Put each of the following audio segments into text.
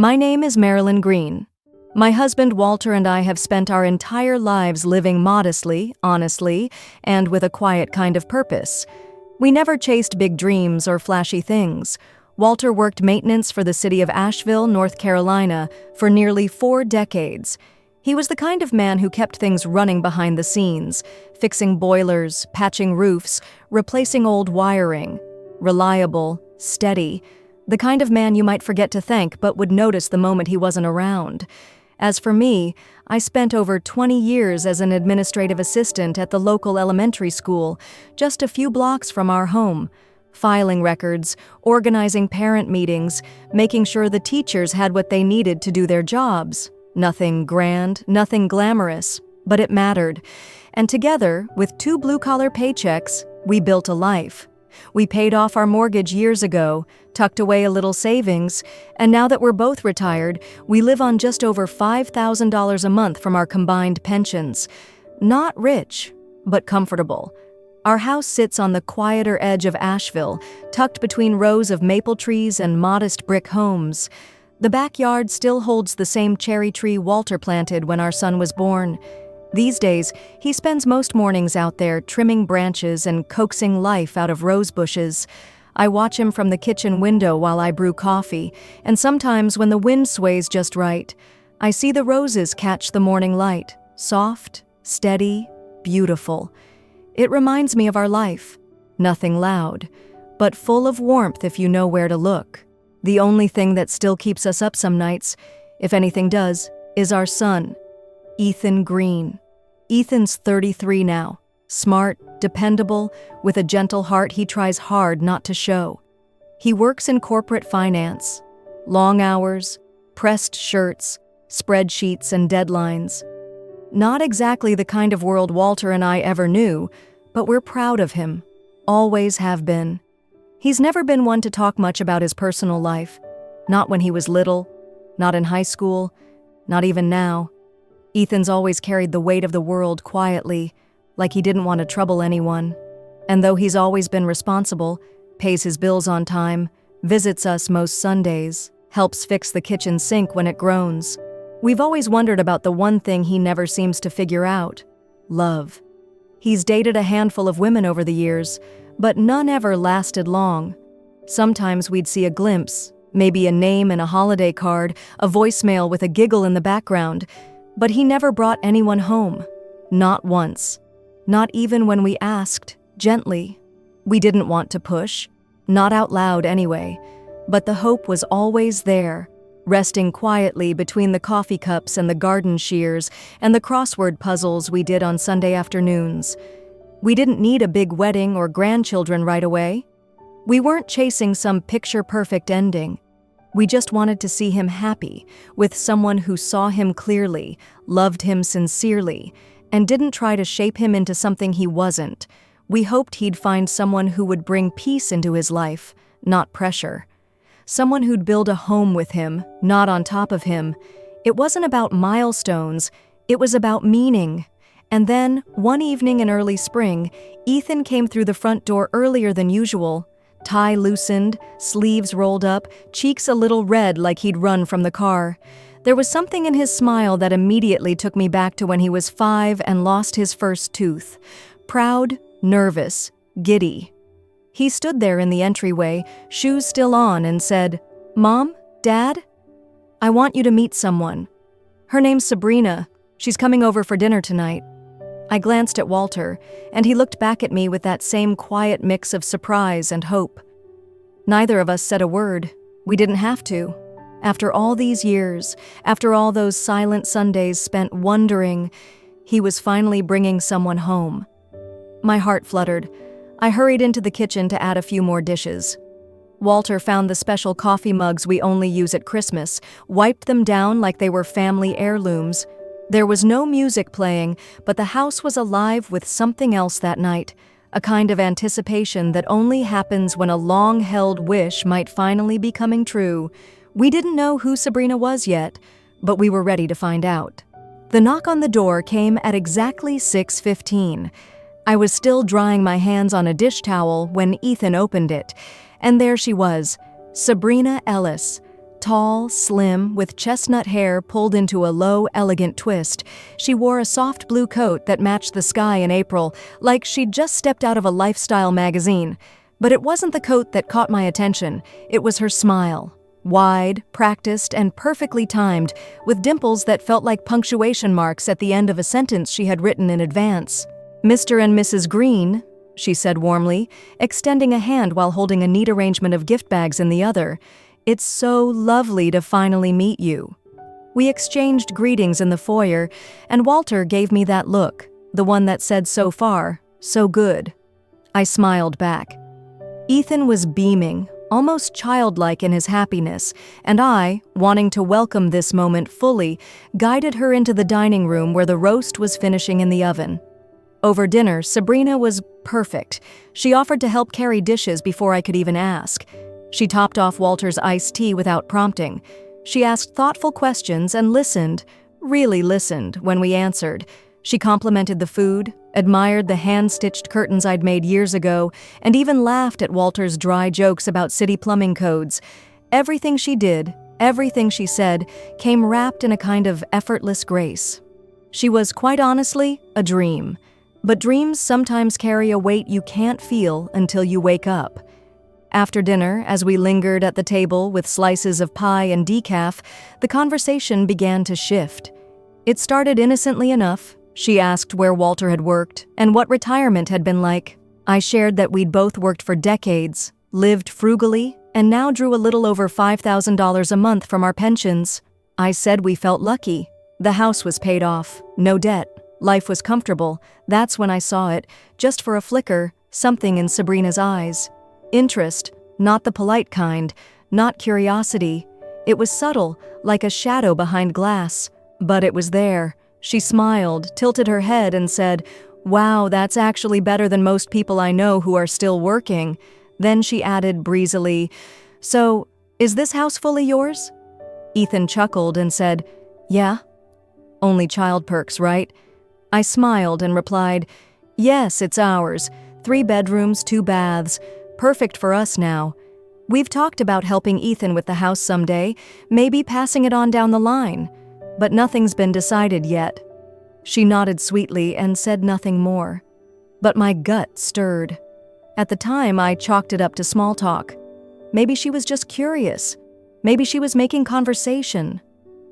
My name is Marilyn Green. My husband Walter and I have spent our entire lives living modestly, honestly, and with a quiet kind of purpose. We never chased big dreams or flashy things. Walter worked maintenance for the city of Asheville, North Carolina, for nearly 4 decades. He was the kind of man who kept things running behind the scenes, fixing boilers, patching roofs, replacing old wiring. Reliable, steady, the kind of man you might forget to thank but would notice the moment he wasn't around. As for me, I spent over 20 years as an administrative assistant at the local elementary school, just a few blocks from our home, filing records, organizing parent meetings, making sure the teachers had what they needed to do their jobs. Nothing grand, nothing glamorous, but it mattered. And together, with 2 blue-collar paychecks, we built a life. We paid off our mortgage years ago, tucked away a little savings, and now that we're both retired, we live on just over $5,000 a month from our combined pensions. Not rich, but comfortable. Our house sits on the quieter edge of Asheville, tucked between rows of maple trees and modest brick homes. The backyard still holds the same cherry tree Walter planted when our son was born. These days, he spends most mornings out there trimming branches and coaxing life out of rose bushes. I watch him from the kitchen window while I brew coffee, and sometimes when the wind sways just right, I see the roses catch the morning light, soft, steady, beautiful. It reminds me of our life. Nothing loud, but full of warmth if you know where to look. The only thing that still keeps us up some nights, if anything does, is our son, Ethan Green. Ethan's 33 now, smart, dependable, with a gentle heart he tries hard not to show. He works in corporate finance. Long hours, pressed shirts, spreadsheets and deadlines. Not exactly the kind of world Walter and I ever knew, but we're proud of him. Always have been. He's never been one to talk much about his personal life. Not when he was little, not in high school, not even now. Ethan's always carried the weight of the world quietly, like he didn't want to trouble anyone. And though he's always been responsible, pays his bills on time, visits us most Sundays, helps fix the kitchen sink when it groans, we've always wondered about the one thing he never seems to figure out: love. He's dated a handful of women over the years, but none ever lasted long. Sometimes we'd see a glimpse, maybe a name in a holiday card, a voicemail with a giggle in the background, but he never brought anyone home. Not once. Not even when we asked, gently. We didn't want to push, not out loud anyway, but the hope was always there, resting quietly between the coffee cups and the garden shears and the crossword puzzles we did on Sunday afternoons. We didn't need a big wedding or grandchildren right away. We weren't chasing some picture-perfect ending. We just wanted to see him happy, with someone who saw him clearly, loved him sincerely, and didn't try to shape him into something he wasn't. We hoped he'd find someone who would bring peace into his life, not pressure. Someone who'd build a home with him, not on top of him. It wasn't about milestones, it was about meaning. And then, one evening in early spring, Ethan came through the front door earlier than usual. Tie loosened, sleeves rolled up, cheeks a little red like he'd run from the car. There was something in his smile that immediately took me back to when he was 5 and lost his first tooth. Proud, nervous, giddy. He stood there in the entryway, shoes still on, and said, "Mom? Dad? I want you to meet someone. Her name's Sabrina. She's coming over for dinner tonight." I glanced at Walter, and he looked back at me with that same quiet mix of surprise and hope. Neither of us said a word. We didn't have to. After all these years, after all those silent Sundays spent wondering, he was finally bringing someone home. My heart fluttered. I hurried into the kitchen to add a few more dishes. Walter found the special coffee mugs we only use at Christmas, wiped them down like they were family heirlooms. There was no music playing, but the house was alive with something else that night, a kind of anticipation that only happens when a long-held wish might finally be coming true. We didn't know who Sabrina was yet, but we were ready to find out. The knock on the door came at exactly 6:15. I was still drying my hands on a dish towel when Ethan opened it, and there she was, Sabrina Ellis, Tall, slim, with chestnut hair pulled into a low, elegant twist, she wore a soft blue coat that matched the sky in April, like she'd just stepped out of a lifestyle magazine. But it wasn't the coat that caught my attention, it was her smile. Wide, practiced, and perfectly timed, with dimples that felt like punctuation marks at the end of a sentence she had written in advance. "Mr. and Mrs. Green," she said warmly, extending a hand while holding a neat arrangement of gift bags in the other. "It's so lovely to finally meet you." We exchanged greetings in the foyer, and Walter gave me that look, the one that said "so far, so good." I smiled back. Ethan was beaming, almost childlike in his happiness, and I, wanting to welcome this moment fully, guided her into the dining room where the roast was finishing in the oven. Over dinner, Sabrina was perfect. She offered to help carry dishes before I could even ask. She topped off Walter's iced tea without prompting. She asked thoughtful questions and listened, really listened, when we answered. She complimented the food, admired the hand-stitched curtains I'd made years ago, and even laughed at Walter's dry jokes about city plumbing codes. Everything she did, everything she said, came wrapped in a kind of effortless grace. She was, quite honestly, a dream. But dreams sometimes carry a weight you can't feel until you wake up. After dinner, as we lingered at the table with slices of pie and decaf, the conversation began to shift. It started innocently enough. She asked where Walter had worked and what retirement had been like. I shared that we'd both worked for decades, lived frugally, and now drew a little over $5,000 a month from our pensions. I said we felt lucky. The house was paid off, no debt. Life was comfortable. That's when I saw it, just for a flicker, something in Sabrina's eyes. Interest, not the polite kind, not curiosity. It was subtle, like a shadow behind glass. But it was there. She smiled, tilted her head, and said, "Wow, that's actually better than most people I know who are still working." Then she added breezily, "So, is this house fully yours?" Ethan chuckled and said, "Yeah." "Only child perks, right?" I smiled and replied, "Yes, it's ours. 3 bedrooms, 2 baths. Perfect for us now. We've talked about helping Ethan with the house someday, maybe passing it on down the line. But nothing's been decided yet." She nodded sweetly and said nothing more. But my gut stirred. At the time, I chalked it up to small talk. Maybe she was just curious. Maybe she was making conversation.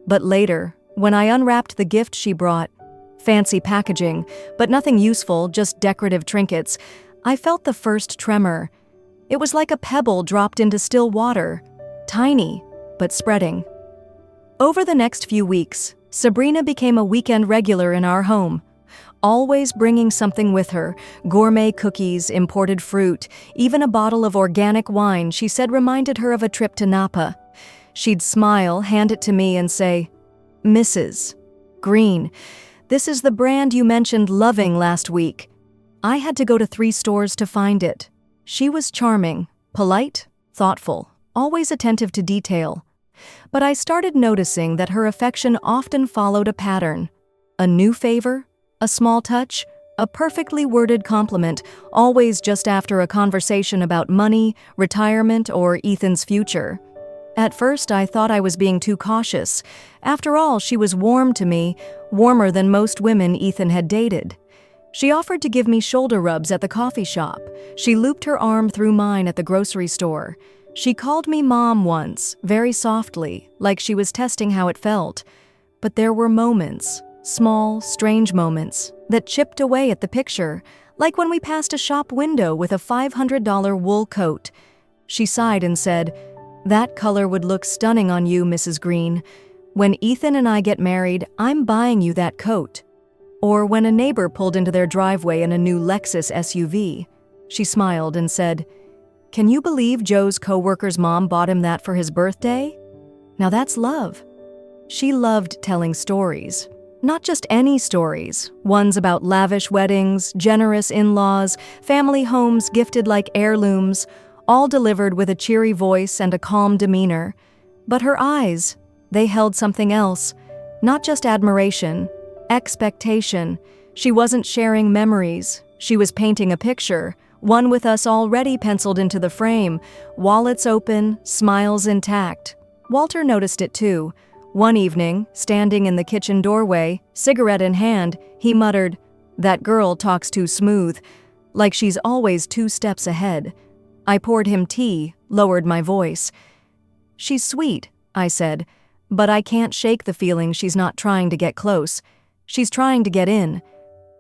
But later, when I unwrapped the gift she brought, fancy packaging, but nothing useful, just decorative trinkets, I felt the first tremor. It was like a pebble dropped into still water, tiny, but spreading. Over the next few weeks, Sabrina became a weekend regular in our home, always bringing something with her, gourmet cookies, imported fruit, even a bottle of organic wine she said reminded her of a trip to Napa. She'd smile, hand it to me, and say, "Mrs. Green, this is the brand you mentioned loving last week." I had to go to 3 stores to find it. She was charming, polite, thoughtful, always attentive to detail. But I started noticing that her affection often followed a pattern. A new favor, a small touch, a perfectly worded compliment, always just after a conversation about money, retirement, or Ethan's future. At first, I thought I was being too cautious. After all, she was warm to me, warmer than most women Ethan had dated. She offered to give me shoulder rubs at the coffee shop. She looped her arm through mine at the grocery store. She called me Mom once, very softly, like she was testing how it felt. But there were moments, small, strange moments, that chipped away at the picture, like when we passed a shop window with a $500 wool coat. She sighed and said, "That color would look stunning on you, Mrs. Green. When Ethan and I get married, I'm buying you that coat." Or when a neighbor pulled into their driveway in a new Lexus SUV, she smiled and said, "Can you believe Joe's coworker's mom bought him that for his birthday?" Now that's love. She loved telling stories. Not just any stories, ones about lavish weddings, generous in-laws, family homes gifted like heirlooms, all delivered with a cheery voice and a calm demeanor. But her eyes, they held something else, not just admiration, expectation. She wasn't sharing memories. She was painting a picture, one with us already penciled into the frame, wallets open, smiles intact. Walter noticed it too. One evening, standing in the kitchen doorway, cigarette in hand, he muttered, "That girl talks too smooth, like she's always 2 steps ahead." I poured him tea, lowered my voice. "She's sweet," I said, "but I can't shake the feeling she's not trying to get close. She's trying to get in."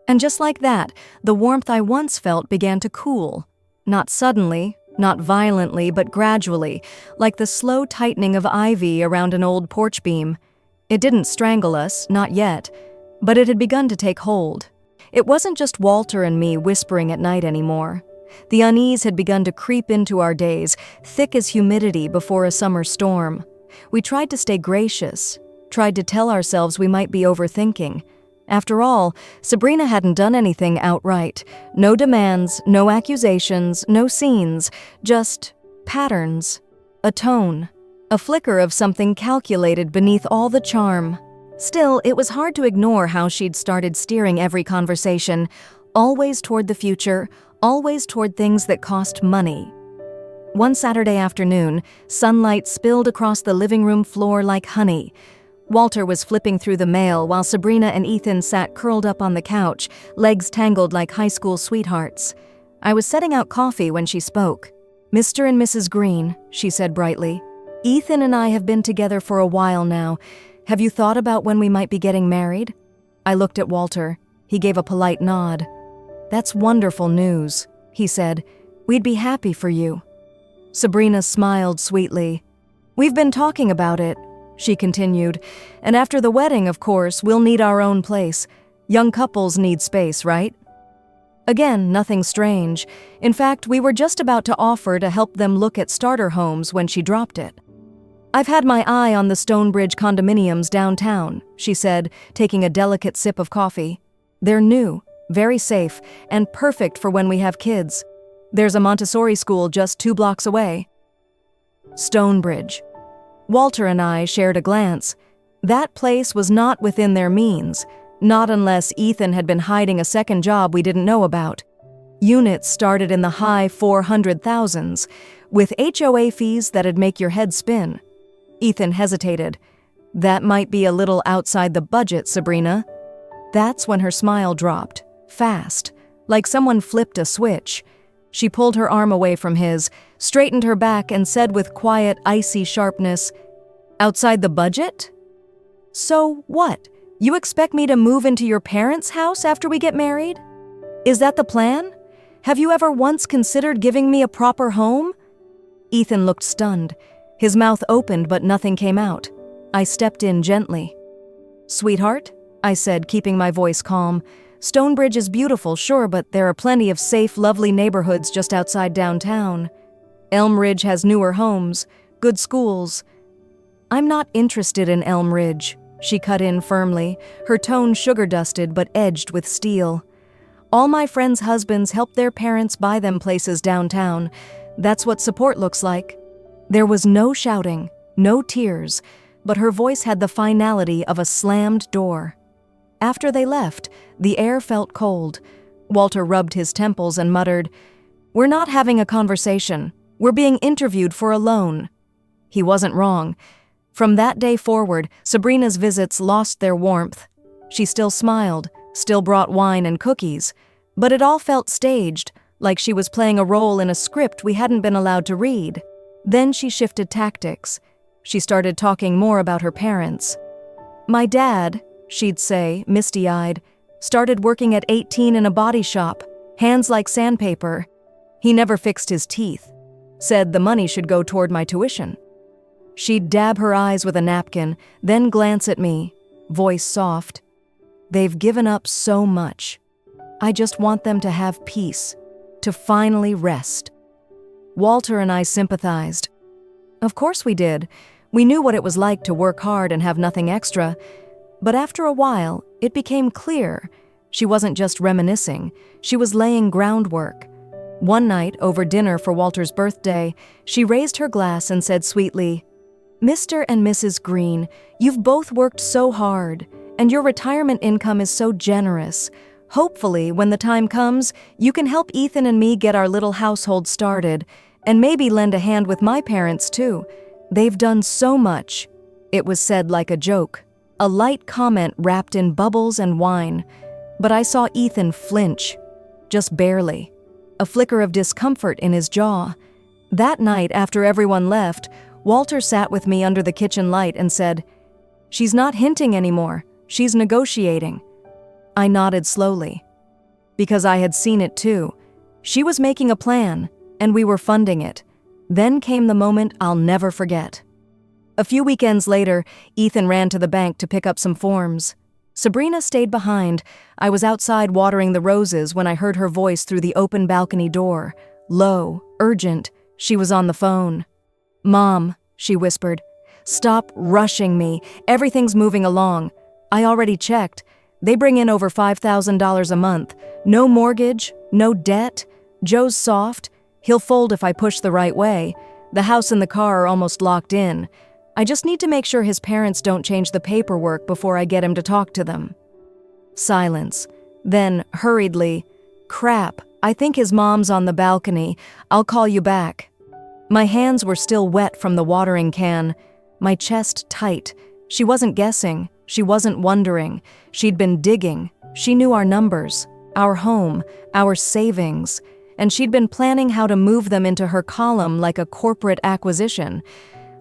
And just like that, the warmth I once felt began to cool. Not suddenly, not violently, but gradually, like the slow tightening of ivy around an old porch beam. It didn't strangle us, not yet, but it had begun to take hold. It wasn't just Walter and me whispering at night anymore. The unease had begun to creep into our days, thick as humidity before a summer storm. We tried to stay gracious, tried to tell ourselves we might be overthinking. After all, Sabrina hadn't done anything outright. No demands, no accusations, no scenes, just patterns, a tone, a flicker of something calculated beneath all the charm. Still, it was hard to ignore how she'd started steering every conversation, always toward the future, always toward things that cost money. One Saturday afternoon, sunlight spilled across the living room floor like honey. Walter was flipping through the mail while Sabrina and Ethan sat curled up on the couch, legs tangled like high school sweethearts. I was setting out coffee when she spoke. "Mr. and Mrs. Green," she said brightly. "Ethan and I have been together for a while now. Have you thought about when we might be getting married?" I looked at Walter. He gave a polite nod. "That's wonderful news," he said. "We'd be happy for you." Sabrina smiled sweetly. "We've been talking about it," she continued, "and after the wedding, of course, we'll need our own place. Young couples need space, right?" Again, nothing strange. In fact, we were just about to offer to help them look at starter homes when she dropped it. "I've had my eye on the Stonebridge condominiums downtown," she said, taking a delicate sip of coffee. "They're new, very safe, and perfect for when we have kids. There's a Montessori school just 2 blocks away." Stonebridge. Walter and I shared a glance. That place was not within their means, not unless Ethan had been hiding a second job we didn't know about. Units started in the high 400,000s, with HOA fees that'd make your head spin. Ethan hesitated. "That might be a little outside the budget, Sabrina." That's when her smile dropped, fast, like someone flipped a switch. She pulled her arm away from his, straightened her back, and said with quiet, icy sharpness, "Outside the budget? So what? You expect me to move into your parents' house after we get married? Is that the plan? Have you ever once considered giving me a proper home?" Ethan looked stunned. His mouth opened, but nothing came out. I stepped in gently. "Sweetheart," I said, keeping my voice calm, "Stonebridge is beautiful, sure, but there are plenty of safe, lovely neighborhoods just outside downtown. Elm Ridge has newer homes, good schools." "I'm not interested in Elm Ridge," she cut in firmly, her tone sugar-dusted but edged with steel. "All my friends' husbands help their parents buy them places downtown. That's what support looks like." There was no shouting, no tears, but her voice had the finality of a slammed door. After they left, the air felt cold. Walter rubbed his temples and muttered, "We're not having a conversation. We're being interviewed for a loan." He wasn't wrong. From that day forward, Sabrina's visits lost their warmth. She still smiled, still brought wine and cookies, but it all felt staged, like she was playing a role in a script we hadn't been allowed to read. Then she shifted tactics. She started talking more about her parents. "My dad," she'd say, misty-eyed, "started working at 18 in a body shop, hands like sandpaper. He never fixed his teeth. Said the money should go toward my tuition." She'd dab her eyes with a napkin, then glance at me, voice soft. "They've given up so much. I just want them to have peace, to finally rest." Walter and I sympathized. Of course we did. We knew what it was like to work hard and have nothing extra. But after a while, it became clear. She wasn't just reminiscing, she was laying groundwork. One night, over dinner for Walter's birthday, she raised her glass and said sweetly, "Mr. and Mrs. Green, you've both worked so hard, and your retirement income is so generous. Hopefully, when the time comes, you can help Ethan and me get our little household started, and maybe lend a hand with my parents too. "They've done so much." It was said like a joke, a light comment wrapped in bubbles and wine. But I saw Ethan flinch, just barely, a flicker of discomfort in his jaw. That night, after everyone left, Walter sat with me under the kitchen light and said, "She's not hinting anymore, she's negotiating." I nodded slowly, because I had seen it too. She was making a plan, and we were funding it. Then came the moment I'll never forget. A few weekends later, Ethan ran to the bank to pick up some forms. Sabrina stayed behind. I was outside watering the roses when I heard her voice through the open balcony door. Low, urgent. She was on the phone. "Mom," she whispered, "stop rushing me. Everything's moving along. I already checked. They bring in over $5,000 a month. No mortgage, no debt. Joe's soft. He'll fold if I push the right way. The house and the car are almost locked in. I just need to make sure his parents don't change the paperwork before I get him to talk to them." Silence. Then, hurriedly, "Crap, I think his mom's on the balcony. I'll call you back." My hands were still wet from the watering can, my chest tight. She wasn't guessing. She wasn't wondering. She'd been digging. She knew our numbers, our home, our savings, and she'd been planning how to move them into her column like a corporate acquisition.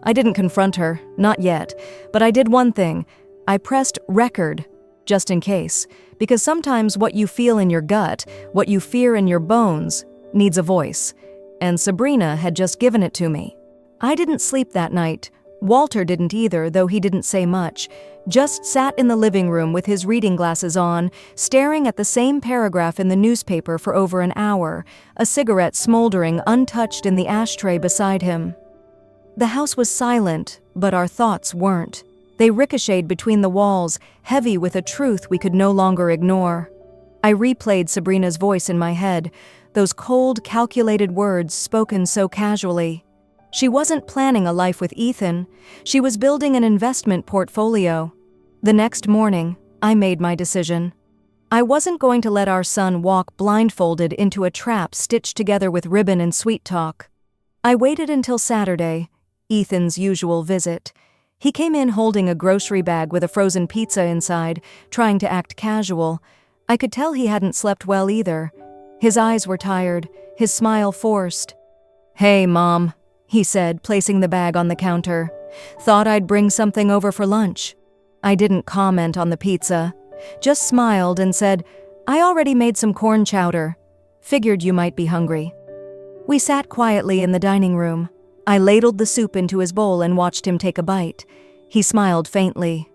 I didn't confront her, not yet, but I did one thing. I pressed record, just in case, because sometimes what you feel in your gut, what you fear in your bones, needs a voice, and Sabrina had just given it to me. I didn't sleep that night. Walter didn't either, though he didn't say much, just sat in the living room with his reading glasses on, staring at the same paragraph in the newspaper for over an hour, a cigarette smoldering untouched in the ashtray beside him. The house was silent, but our thoughts weren't. They ricocheted between the walls, heavy with a truth we could no longer ignore. I replayed Sabrina's voice in my head, those cold, calculated words spoken so casually. She wasn't planning a life with Ethan. She was building an investment portfolio. The next morning, I made my decision. I wasn't going to let our son walk blindfolded into a trap stitched together with ribbon and sweet talk. I waited until Saturday, Ethan's usual visit. He came in holding a grocery bag with a frozen pizza inside, trying to act casual. I could tell he hadn't slept well either. His eyes were tired, his smile forced. "Hey, Mom," he said, placing the bag on the counter. "Thought I'd bring something over for lunch." I didn't comment on the pizza, just smiled and said, "I already made some corn chowder. Figured you might be hungry." We sat quietly in the dining room. I ladled the soup into his bowl and watched him take a bite. He smiled faintly.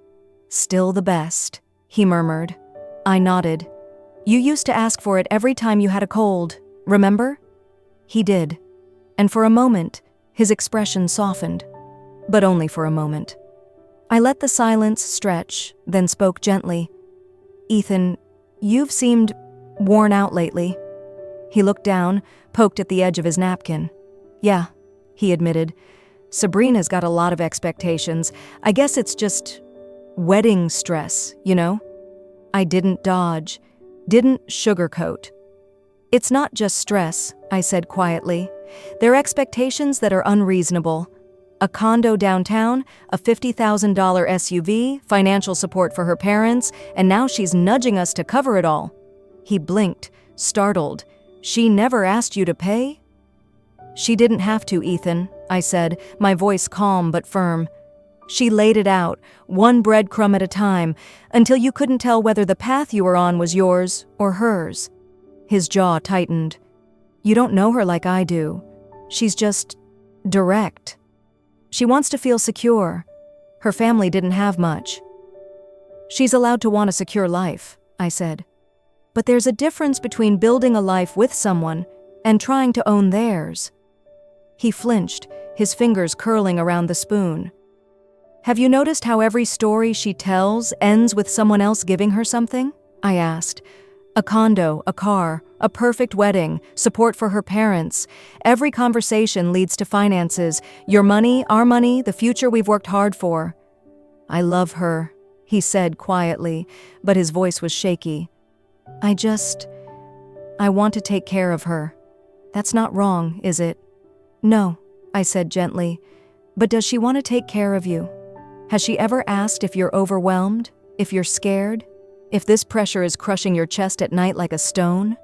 "Still the best," he murmured. I nodded. "You used to ask for it every time you had a cold, remember?" He did. And for a moment, his expression softened. But only for a moment. I let the silence stretch, then spoke gently. "Ethan, you've seemed worn out lately." He looked down, poked at the edge of his napkin. "Yeah," he admitted. "Sabrina's got a lot of expectations. I guess it's just wedding stress, you know?" I didn't dodge, didn't sugarcoat. "It's not just stress," I said quietly. "They're expectations that are unreasonable. A condo downtown, a $50,000 SUV, financial support for her parents, and now she's nudging us to cover it all." He blinked, startled. "She never asked you to pay?" "She didn't have to, Ethan," I said, my voice calm but firm. "She laid it out, one breadcrumb at a time, until you couldn't tell whether the path you were on was yours or hers." His jaw tightened. "You don't know her like I do. She's just direct. She wants to feel secure. Her family didn't have much." "She's allowed to want a secure life," I said. "But there's a difference between building a life with someone and trying to own theirs." He flinched, his fingers curling around the spoon. "Have you noticed how every story she tells ends with someone else giving her something?" I asked. "A condo, a car, a perfect wedding, support for her parents. Every conversation leads to finances, your money, our money, the future we've worked hard for." "I love her," he said quietly, but his voice was shaky. I want to take care of her. That's not wrong, is it?" "No," I said gently. But does she want to take care of you? Has she ever asked if you're overwhelmed, if you're scared, if this pressure is crushing your chest at night like a stone?"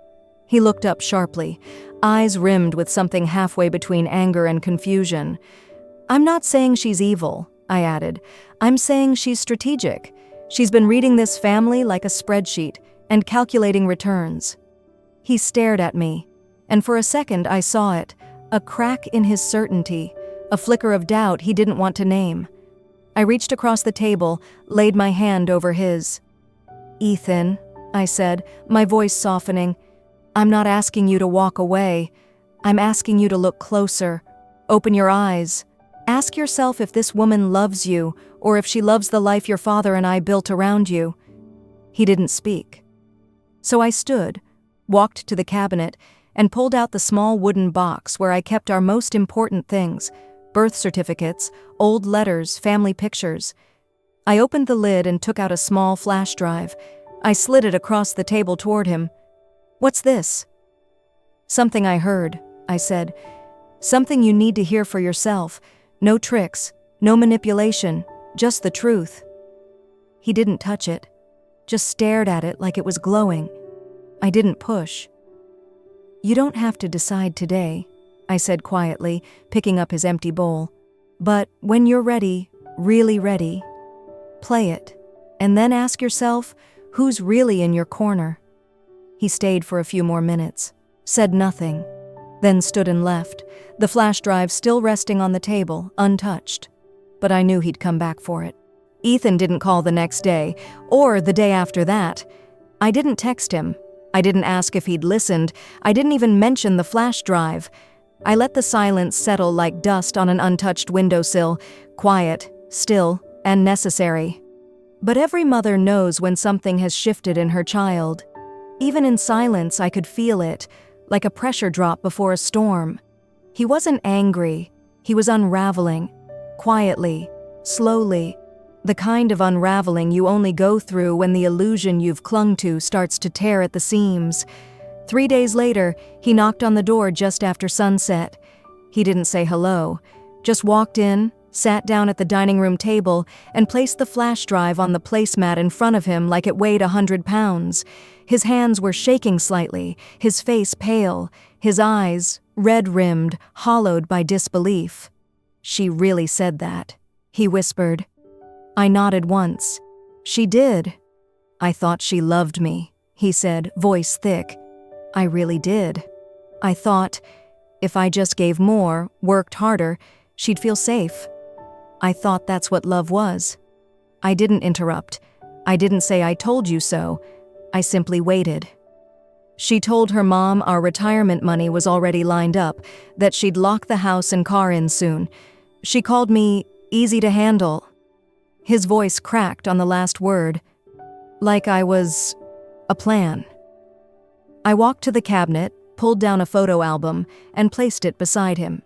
He looked up sharply, eyes rimmed with something halfway between anger and confusion. "I'm not saying she's evil," I added. "I'm saying she's strategic. She's been reading this family like a spreadsheet and calculating returns." He stared at me, and for a second I saw it, a crack in his certainty, a flicker of doubt he didn't want to name. I reached across the table, laid my hand over his. "Ethan," I said, my voice softening, "I'm not asking you to walk away. I'm asking you to look closer. Open your eyes. Ask yourself if this woman loves you, or if she loves the life your father and I built around you." He didn't speak. So I stood, walked to the cabinet, and pulled out the small wooden box where I kept our most important things: birth certificates, old letters, family pictures. I opened the lid and took out a small flash drive. I slid it across the table toward him. "What's this?" "Something I heard," I said. "Something you need to hear for yourself. No tricks, no manipulation, just the truth." He didn't touch it, just stared at it like it was glowing. I didn't push. "You don't have to decide today," I said quietly, picking up his empty bowl. "But when you're ready, really ready, play it, and then ask yourself, who's really in your corner?" He stayed for a few more minutes, said nothing, then stood and left, the flash drive still resting on the table, untouched. But I knew he'd come back for it. Ethan didn't call the next day, or the day after that. I didn't text him. I didn't ask if he'd listened. I didn't even mention the flash drive. I let the silence settle like dust on an untouched windowsill, quiet, still, and necessary. But every mother knows when something has shifted in her child. Even in silence, I could feel it, like a pressure drop before a storm. He wasn't angry. He was unraveling, quietly, slowly, the kind of unraveling you only go through when the illusion you've clung to starts to tear at the seams. 3 days later, he knocked on the door just after sunset. He didn't say hello, just walked in, sat down at the dining room table, and placed the flash drive on the placemat in front of him like it weighed 100 pounds. His hands were shaking slightly, his face pale, his eyes, red-rimmed, hollowed by disbelief. "She really said that," he whispered. I nodded once. "She did." "I thought she loved me," he said, voice thick. "I really did. I thought, if I just gave more, worked harder, she'd feel safe. I thought that's what love was." I didn't interrupt. I didn't say "I told you so." I simply waited. "She told her mom our retirement money was already lined up, that she'd lock the house and car in soon. She called me easy to handle." His voice cracked on the last word, like I was a plan. I walked to the cabinet, pulled down a photo album, and placed it beside him.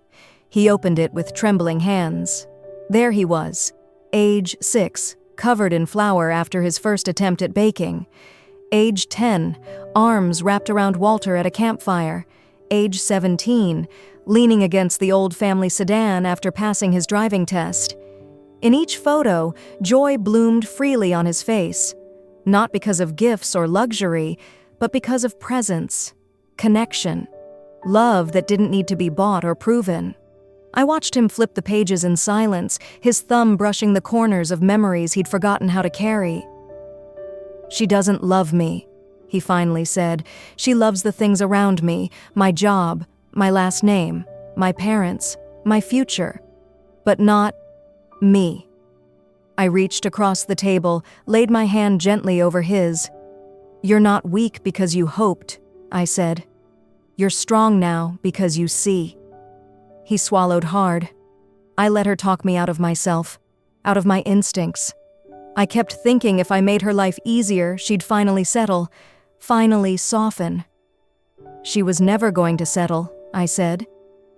He opened it with trembling hands. There he was, age 6, covered in flour after his first attempt at baking. Age 10, arms wrapped around Walter at a campfire. Age 17, leaning against the old family sedan after passing his driving test. In each photo, joy bloomed freely on his face, not because of gifts or luxury, but because of presence, connection, love that didn't need to be bought or proven. I watched him flip the pages in silence, his thumb brushing the corners of memories he'd forgotten how to carry. "She doesn't love me," he finally said. "She loves the things around me, my job, my last name, my parents, my future, but not me." I reached across the table, laid my hand gently over his. "You're not weak because you hoped," I said. "You're strong now because you see." He swallowed hard. I let her talk me out of myself, out of my instincts. I kept thinking if I made her life easier, she'd finally settle, finally soften. "She was never going to settle," I said.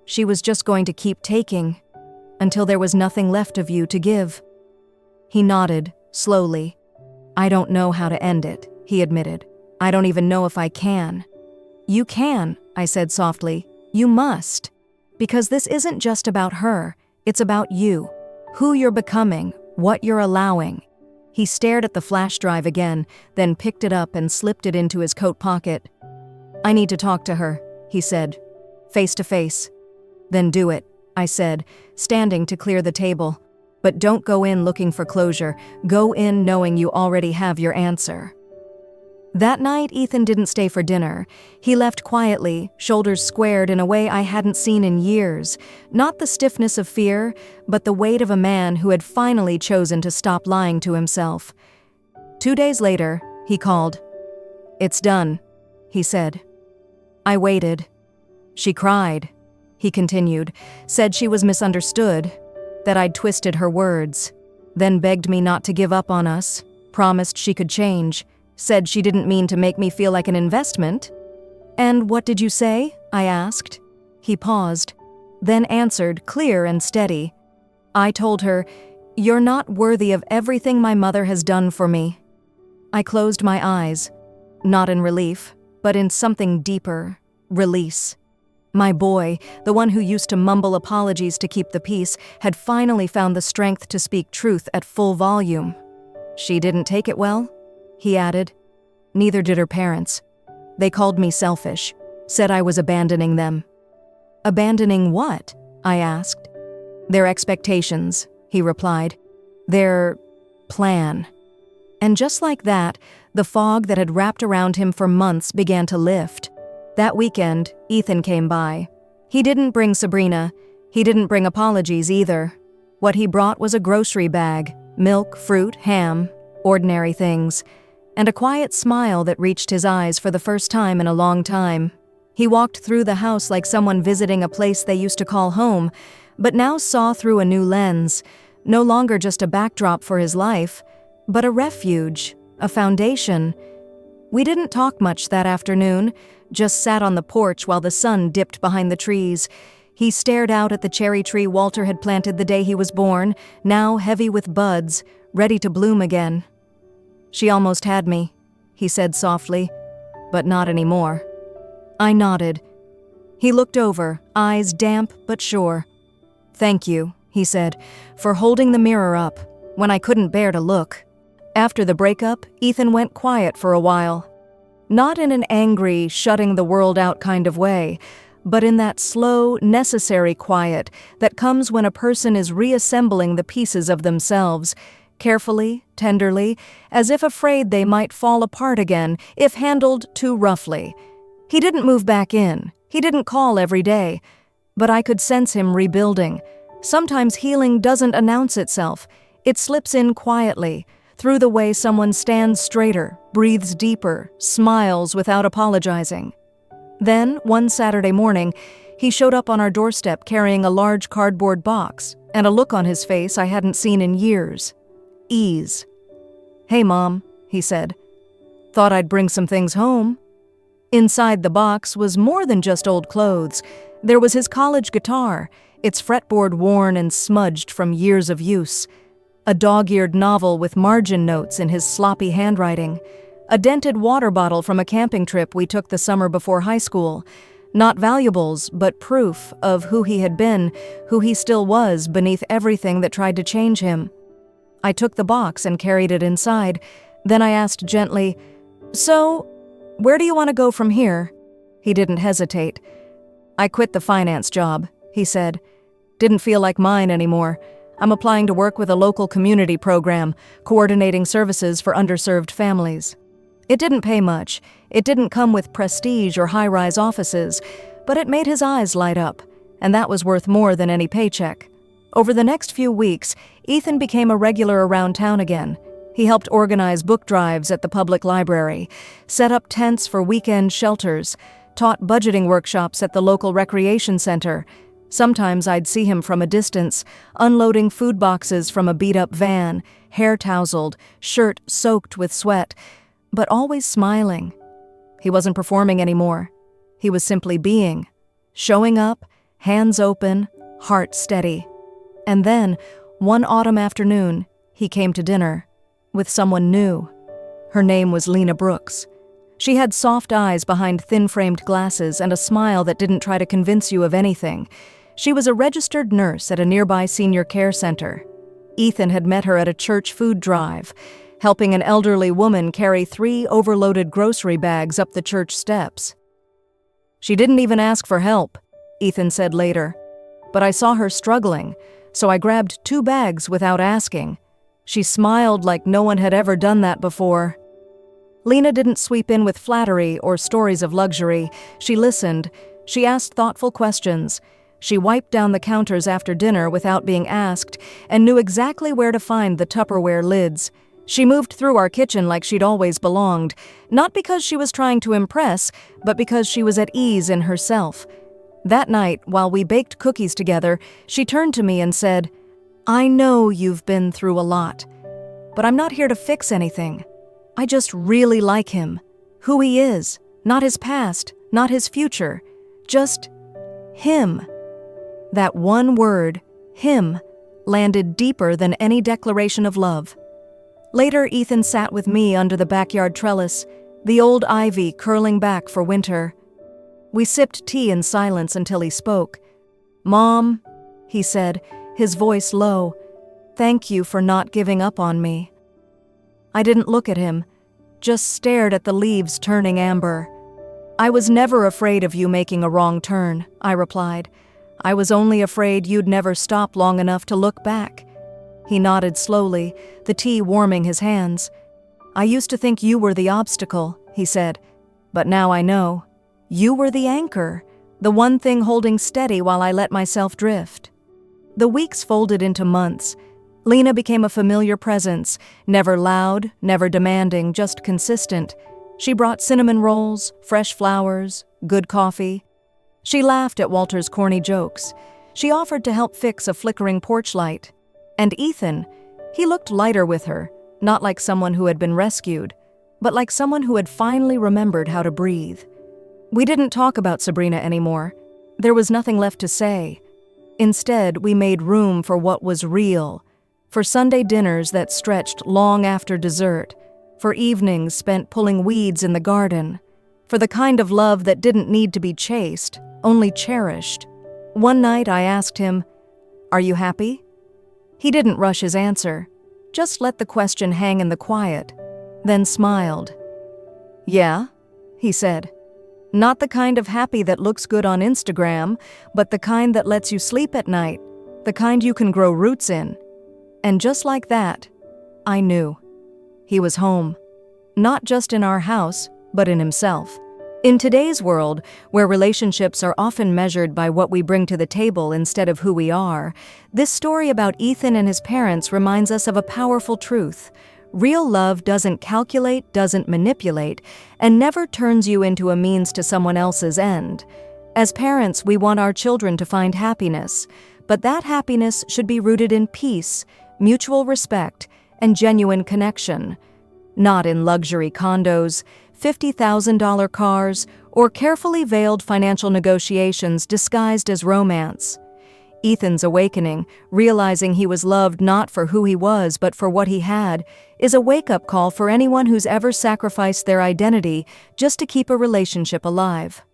"She was just going to keep taking, until there was nothing left of you to give." He nodded, slowly. "I don't know how to end it," he admitted. "I don't even know if I can." "You can," I said softly. "You must. Because this isn't just about her. It's about you, who you're becoming, what you're allowing." He stared at the flash drive again, then picked it up and slipped it into his coat pocket. "I need to talk to her," he said, face to face. "Then do it," I said, standing to clear the table. "But don't go in looking for closure. Go in knowing you already have your answer." That night, Ethan didn't stay for dinner. He left quietly, shoulders squared in a way I hadn't seen in years. Not the stiffness of fear, but the weight of a man who had finally chosen to stop lying to himself. 2 days later, he called. "It's done," he said. I waited. "She cried," he continued, "said she was misunderstood, that I'd twisted her words, then begged me not to give up on us, promised she could change, said she didn't mean to make me feel like an investment." "And what did you say?" I asked. He paused, then answered, clear and steady. "I told her, 'You're not worthy of everything my mother has done for me.'" I closed my eyes, not in relief, but in something deeper, release. My boy, the one who used to mumble apologies to keep the peace, had finally found the strength to speak truth at full volume. "She didn't take it well," he added. "Neither did her parents. They called me selfish, said I was abandoning them." "Abandoning what?" I asked. "Their expectations," he replied. "Their plan." And just like that, the fog that had wrapped around him for months began to lift. That weekend, Ethan came by. He didn't bring Sabrina. He didn't bring apologies either. What he brought was a grocery bag, milk, fruit, ham, ordinary things, and a quiet smile that reached his eyes for the first time in a long time. He walked through the house like someone visiting a place they used to call home, but now saw through a new lens, no longer just a backdrop for his life, but a refuge, a foundation. We didn't talk much that afternoon, just sat on the porch while the sun dipped behind the trees. He stared out at the cherry tree Walter had planted the day he was born, now heavy with buds, ready to bloom again. "She almost had me," he said softly, "but not anymore." I nodded. He looked over, eyes damp but sure. "Thank you," he said, "for holding the mirror up when I couldn't bear to look." After the breakup, Ethan went quiet for a while. Not in an angry, shutting the world out kind of way, but in that slow, necessary quiet that comes when a person is reassembling the pieces of themselves, carefully, tenderly, as if afraid they might fall apart again if handled too roughly. He didn't move back in. He didn't call every day. But I could sense him rebuilding. Sometimes healing doesn't announce itself. It slips in quietly, through the way someone stands straighter, breathes deeper, smiles without apologizing. Then, one Saturday morning, he showed up on our doorstep carrying a large cardboard box and a look on his face I hadn't seen in years. Ease. "Hey, Mom," he said. "Thought I'd bring some things home." Inside the box was more than just old clothes. There was his college guitar, its fretboard worn and smudged from years of use. A dog-eared novel with margin notes in his sloppy handwriting. A dented water bottle from a camping trip we took the summer before high school. Not valuables, but proof of who he had been, who he still was beneath everything that tried to change him. I took the box and carried it inside. Then I asked gently, "So, where do you want to go from here?" He didn't hesitate. "I quit the finance job," he said. "Didn't feel like mine anymore. I'm applying to work with a local community program, coordinating services for underserved families." It didn't pay much. It didn't come with prestige or high-rise offices, but it made his eyes light up, and that was worth more than any paycheck. Over the next few weeks, Ethan became a regular around town again. He helped organize book drives at the public library, set up tents for weekend shelters, taught budgeting workshops at the local recreation center. Sometimes I'd see him from a distance, unloading food boxes from a beat-up van, hair tousled, shirt soaked with sweat, but always smiling. He wasn't performing anymore. He was simply being, showing up, hands open, heart steady. And then, one autumn afternoon, he came to dinner with someone new. Her name was Lena Brooks. She had soft eyes behind thin-framed glasses and a smile that didn't try to convince you of anything. She was a registered nurse at a nearby senior care center. Ethan had met her at a church food drive, helping an elderly woman carry 3 overloaded grocery bags up the church steps. "She didn't even ask for help," Ethan said later. "But I saw her struggling, so I grabbed 2 bags without asking. She smiled like no one had ever done that before." Lena didn't sweep in with flattery or stories of luxury. She listened. She asked thoughtful questions. She wiped down the counters after dinner without being asked and knew exactly where to find the Tupperware lids. She moved through our kitchen like she'd always belonged, not because she was trying to impress, but because she was at ease in herself. That night, while we baked cookies together, she turned to me and said, "I know you've been through a lot, but I'm not here to fix anything. I just really like him, who he is, not his past, not his future, just him." That one word, him, landed deeper than any declaration of love. Later, Ethan sat with me under the backyard trellis, the old ivy curling back for winter. We sipped tea in silence until he spoke. "Mom," he said, his voice low, "thank you for not giving up on me." I didn't look at him, just stared at the leaves turning amber. "I was never afraid of you making a wrong turn," I replied. "I was only afraid you'd never stop long enough to look back." He nodded slowly, the tea warming his hands. "I used to think you were the obstacle," he said, "but now I know. You were the anchor, the one thing holding steady while I let myself drift." The weeks folded into months. Lena became a familiar presence, never loud, never demanding, just consistent. She brought cinnamon rolls, fresh flowers, good coffee. She laughed at Walter's corny jokes. She offered to help fix a flickering porch light. And Ethan, he looked lighter with her, not like someone who had been rescued, but like someone who had finally remembered how to breathe. We didn't talk about Sabrina anymore. There was nothing left to say. Instead, we made room for what was real, for Sunday dinners that stretched long after dessert, for evenings spent pulling weeds in the garden, for the kind of love that didn't need to be chased, only cherished. One night I asked him, "Are you happy?" He didn't rush his answer, just let the question hang in the quiet, then smiled. "Yeah," he said. "Not the kind of happy that looks good on Instagram, but the kind that lets you sleep at night, the kind you can grow roots in." And just like that, I knew. He was home. Not just in our house, but in himself. In today's world, where relationships are often measured by what we bring to the table instead of who we are, this story about Ethan and his parents reminds us of a powerful truth. Real love doesn't calculate, doesn't manipulate, and never turns you into a means to someone else's end. As parents, we want our children to find happiness, but that happiness should be rooted in peace, mutual respect, and genuine connection. Not in luxury condos, $50,000 cars, or carefully veiled financial negotiations disguised as romance. Ethan's awakening, realizing he was loved not for who he was but for what he had, is a wake-up call for anyone who's ever sacrificed their identity just to keep a relationship alive.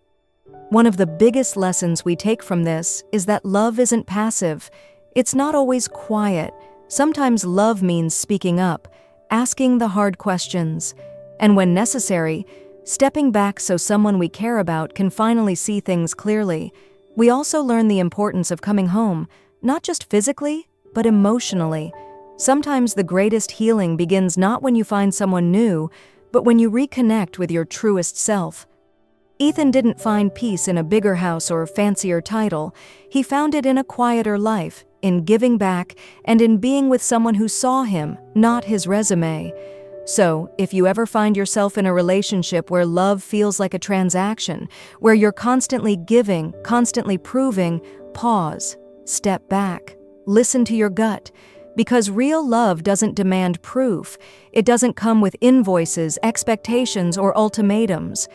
One of the biggest lessons we take from this is that love isn't passive. It's not always quiet. Sometimes love means speaking up, asking the hard questions, and when necessary, stepping back so someone we care about can finally see things clearly. We also learn the importance of coming home, not just physically, but emotionally. Sometimes the greatest healing begins not when you find someone new, but when you reconnect with your truest self. Ethan didn't find peace in a bigger house or fancier title. He found it in a quieter life, in giving back, and in being with someone who saw him, not his resume. So, if you ever find yourself in a relationship where love feels like a transaction, where you're constantly giving, constantly proving, pause, step back, listen to your gut, because real love doesn't demand proof. It doesn't come with invoices, expectations, or ultimatums.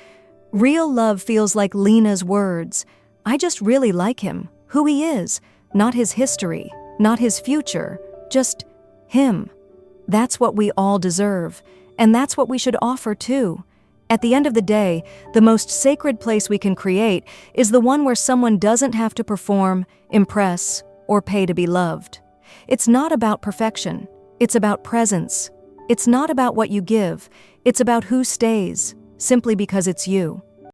Real love feels like Lena's words. I just really like him, who he is, not his history, not his future, just him. That's what we all deserve, and that's what we should offer too. At the end of the day, the most sacred place we can create is the one where someone doesn't have to perform, impress, or pay to be loved. It's not about perfection. It's about presence. It's not about what you give. It's about who stays, simply because it's you.